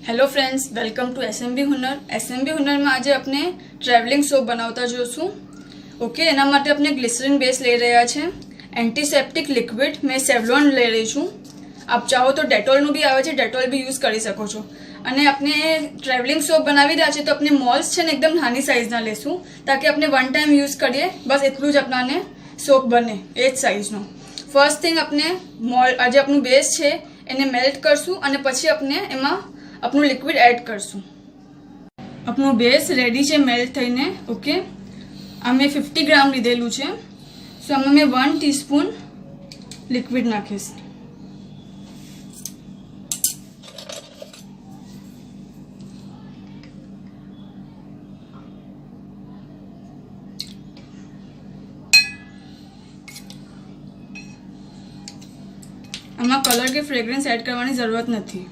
Hello friends, welcome to SMB Hunar. SMB Hunar में आज अपने ट्रेवलिंग सोप बनावता जोशू। ओके, एना माटे अपने ग्लिसरीन बेस ले रहा है। एंटीसेप्टिक लिक्विड मैं सेवलॉन ले रही छूँ। आप चाहो तो डेटोलનું બી આવે છે, डेटोल भी यूज કરી શકો છો। અને આપણે ટ્રાવેલિંગ સોપ બનાવી રહ્યા છે તો આપણે મોલ્સ છે ને એકદમ નાની સાઇઝના લેશું, તાકી આપણે વન ટાઈમ યુઝ કરીએ, બસ એટલું જ આપણાને સોપ બને એ જ સાઇઝનો। ફર્સ્ટ થિંગ આપણે મોલ આજે આપણું બેઝ છે એને મેલ્ટ કરશું અને પછી આપણે એમાં આપણું લિક્વિડ એડ કરશું। આપણું બેઝ રેડી છે મેલ્ટ થઈને। ઓકે, આ મેં 50 ગ્રામ લીધેલું છે, સો આમાં મેં 1 ટીસ્પૂન લિક્વિડ નાખીશ। આમાં કલર કે ફ્રેગ્રન્સ એડ કરવાની જરૂરત નથી।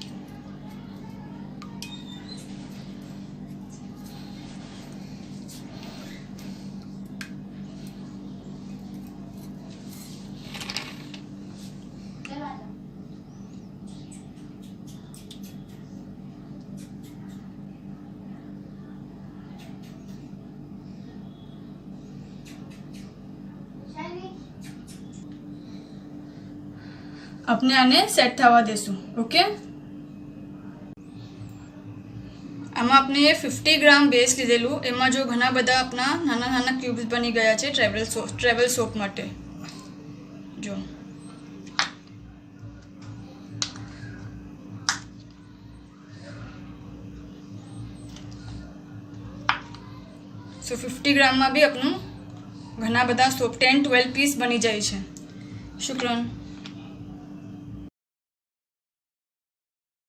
अपने आने सेट थवा देसु। ओके, आमा अपने 50 ग्राम बेस लीधेलू, एमा जो घना बधा अपना नाना नाना क्यूब्स बनी गया है ट्रेवल सोप माटे। जो सो 50 ग्राम में भी अपनू घना बधा सोप 10-12 पीस बनी जाए। शुक्रान।